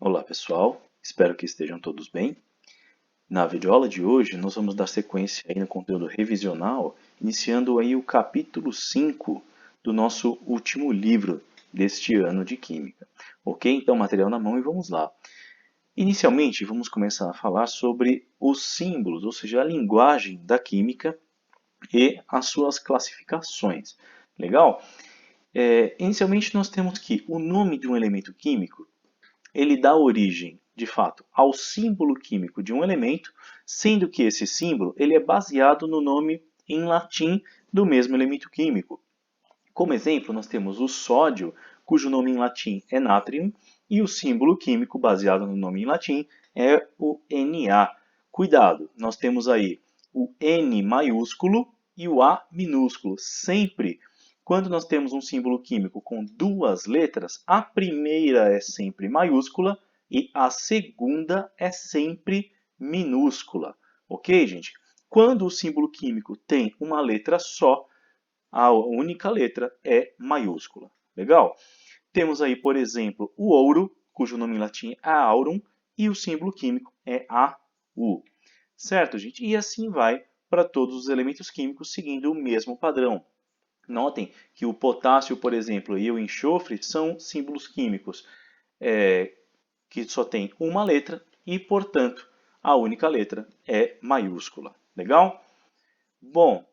Olá pessoal, espero que estejam todos bem. Na videoaula de hoje nós vamos dar sequência aí no conteúdo revisional, iniciando aí o capítulo 5 do nosso último livro deste ano de Química. Ok? Então material na mão e vamos lá. Inicialmente vamos começar a falar sobre os símbolos, ou seja, a linguagem da química e as suas classificações. Legal? Inicialmente nós temos que o nome de um elemento químico ele dá origem, de fato, ao símbolo químico de um elemento, sendo que esse símbolo ele é baseado no nome em latim do mesmo elemento químico. Como exemplo, nós temos o sódio, cujo nome em latim é natrium, e o símbolo químico baseado no nome em latim é o Na. Cuidado, nós temos aí o N maiúsculo e o A minúsculo. Sempre quando nós temos um símbolo químico com duas letras, a primeira é sempre maiúscula e a segunda é sempre minúscula. Ok, gente? Quando o símbolo químico tem uma letra só, a única letra é maiúscula. Legal? Temos aí, por exemplo, o ouro, cujo nome em latim é aurum, e o símbolo químico é AU. Certo, gente? E assim vai para todos os elementos químicos seguindo o mesmo padrão. Notem que o potássio, por exemplo, e o enxofre são símbolos químicos que só tem uma letra e, portanto, a única letra é maiúscula. Legal? Bom,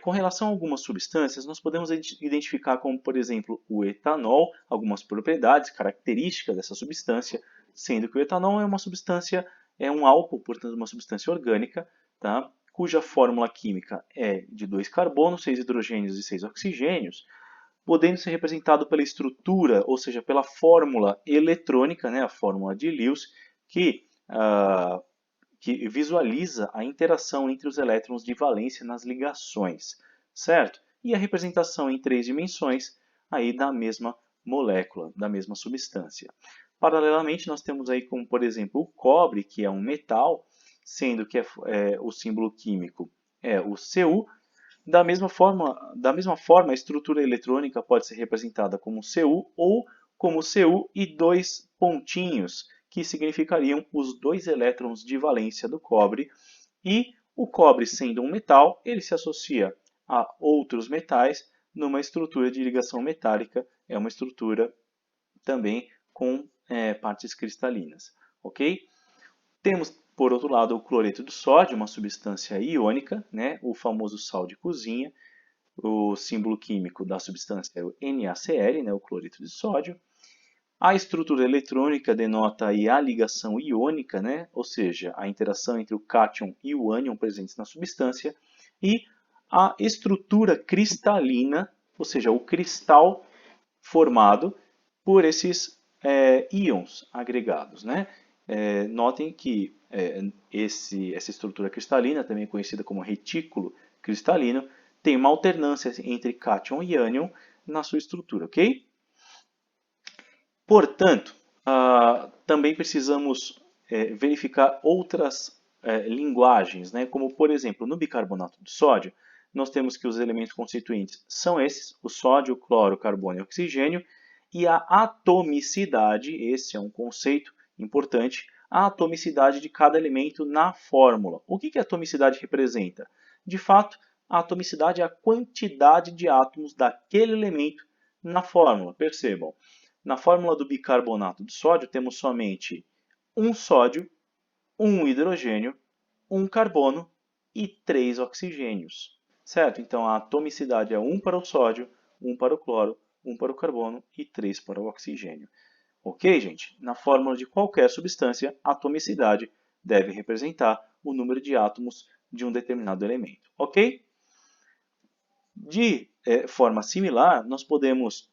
com relação a algumas substâncias, nós podemos identificar como, por exemplo, o etanol, algumas propriedades, características dessa substância, sendo que o etanol é uma substância, é um álcool, portanto, uma substância orgânica, tá? Cuja fórmula química é de 2 carbonos, 6 hidrogênios e 6 oxigênios, podendo ser representado pela estrutura, ou seja, pela fórmula eletrônica, né, a fórmula de Lewis, que visualiza a interação entre os elétrons de valência nas ligações, certo? E a representação em 3 dimensões aí da mesma molécula, da mesma substância. Paralelamente, nós temos aí como, por exemplo, o cobre, que é um metal, sendo que o símbolo químico é o Cu. Da mesma forma, a estrutura eletrônica pode ser representada como Cu ou como Cu e dois pontinhos, que significariam os dois elétrons de valência do cobre. E o cobre, sendo um metal, ele se associa a outros metais numa estrutura de ligação metálica. É uma estrutura também com partes cristalinas. Ok? Temos, por outro lado, o cloreto de sódio, uma substância iônica, né? O famoso sal de cozinha. O símbolo químico da substância é o NaCl, né? O cloreto de sódio. A estrutura eletrônica denota aí a ligação iônica, né? Ou seja, a interação entre o cátion e o ânion presentes na substância. E a estrutura cristalina, ou seja, o cristal formado por esses íons agregados. Né? Notem que essa estrutura cristalina, também conhecida como retículo cristalino, tem uma alternância entre cátion e ânion na sua estrutura, ok? Portanto, também precisamos verificar outras linguagens, né? Como, por exemplo, no bicarbonato de sódio, nós temos que os elementos constituintes são esses, o sódio, o cloro, o carbono e o oxigênio, e a atomicidade, esse é um conceito importante, a atomicidade de cada elemento na fórmula. O que a atomicidade representa? De fato, a atomicidade é a quantidade de átomos daquele elemento na fórmula. Percebam, na fórmula do bicarbonato de sódio temos somente um sódio, um hidrogênio, um carbono e 3 oxigênios. Certo? Então a atomicidade é 1 para o sódio, 1 para o cloro, 1 para o carbono e 3 para o oxigênio. Ok, gente? Na fórmula de qualquer substância, a atomicidade deve representar o número de átomos de um determinado elemento. Ok? De forma similar, nós podemos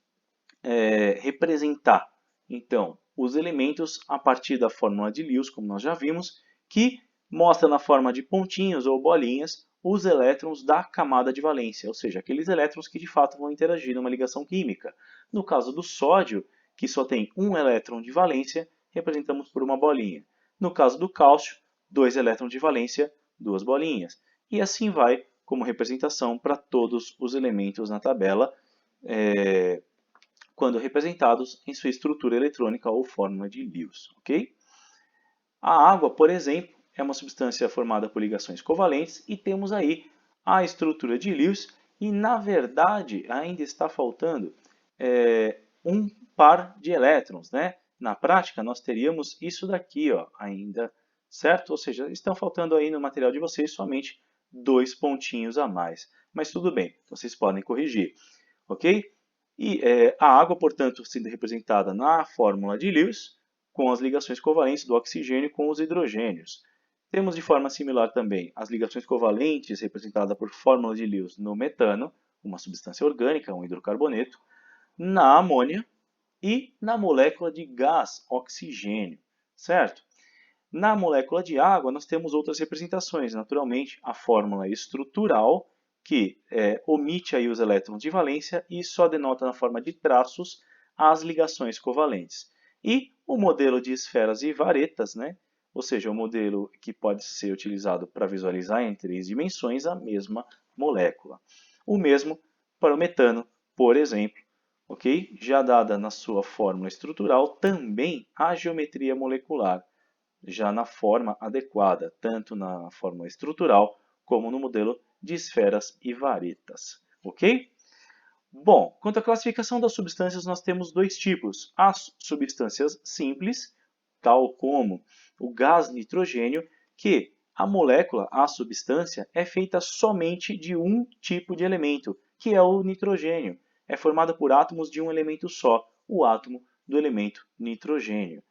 representar, então, os elementos a partir da fórmula de Lewis, como nós já vimos, que mostra na forma de pontinhos ou bolinhas os elétrons da camada de valência, ou seja, aqueles elétrons que de fato vão interagir numa ligação química. No caso do sódio, que só tem um elétron de valência, representamos por uma bolinha. No caso do cálcio, 2 elétrons de valência, 2 bolinhas. E assim vai como representação para todos os elementos na tabela, quando representados em sua estrutura eletrônica ou fórmula de Lewis, ok? A água, por exemplo, é uma substância formada por ligações covalentes e temos aí a estrutura de Lewis e, na verdade, ainda está faltando um par de elétrons, né? Na prática, nós teríamos isso daqui, ó, ainda, certo? Ou seja, estão faltando aí no material de vocês somente 2 pontinhos a mais. Mas tudo bem, vocês podem corrigir, ok? E a água, portanto, sendo representada na fórmula de Lewis, com as ligações covalentes do oxigênio com os hidrogênios. Temos de forma similar também as ligações covalentes representadas por fórmula de Lewis no metano, uma substância orgânica, um hidrocarboneto, na amônia e na molécula de gás oxigênio, certo? Na molécula de água, nós temos outras representações. Naturalmente, a fórmula estrutural, que omite aí os elétrons de valência e só denota na forma de traços as ligações covalentes. E o modelo de esferas e varetas, né? Ou seja, o modelo que pode ser utilizado para visualizar em 3 dimensões a mesma molécula. O mesmo para o metano, por exemplo, ok? Já dada na sua fórmula estrutural também a geometria molecular, já na forma adequada, tanto na forma estrutural como no modelo de esferas e varetas, ok? Bom, quanto à classificação das substâncias, nós temos 2 tipos. As substâncias simples, tal como o gás nitrogênio, que a molécula, a substância, é feita somente de um tipo de elemento, que é o nitrogênio. É formada por átomos de um elemento só, o átomo do elemento nitrogênio.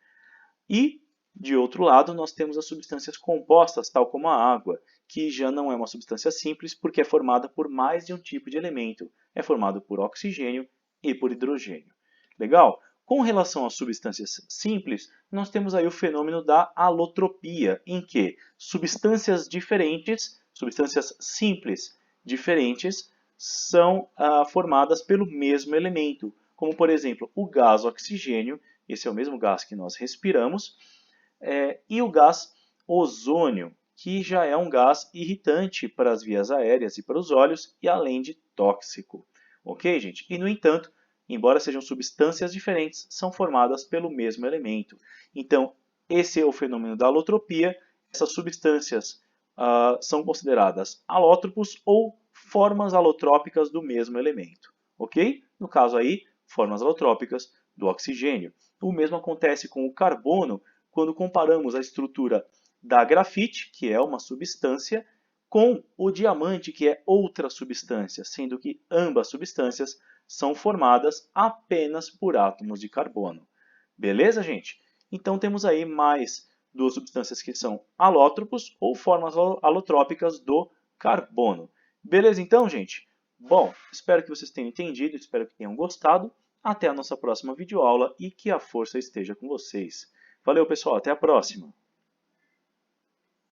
E, de outro lado, nós temos as substâncias compostas, tal como a água, que já não é uma substância simples porque é formada por mais de um tipo de elemento. É formado por oxigênio e por hidrogênio. Legal? Com relação às substâncias simples, nós temos aí o fenômeno da alotropia, em que substâncias diferentes, substâncias simples diferentes, são formadas pelo mesmo elemento, como por exemplo o gás oxigênio, esse é o mesmo gás que nós respiramos, e o gás ozônio, que já é um gás irritante para as vias aéreas e para os olhos, e além de tóxico. Ok, gente? E, no entanto, embora sejam substâncias diferentes, são formadas pelo mesmo elemento. Então, esse é o fenômeno da alotropia. Essas substâncias são consideradas alótropos ou formas alotrópicas do mesmo elemento. Ok? No caso aí, formas alotrópicas do oxigênio. O mesmo acontece com o carbono quando comparamos a estrutura da grafite, que é uma substância, com o diamante, que é outra substância, sendo que ambas substâncias são formadas apenas por átomos de carbono. Beleza, gente? Então temos aí mais 2 substâncias que são alótropos ou formas alotrópicas do carbono. Beleza então, gente? Bom, espero que vocês tenham entendido, espero que tenham gostado. Até a nossa próxima videoaula e que a força esteja com vocês. Valeu, pessoal, até a próxima!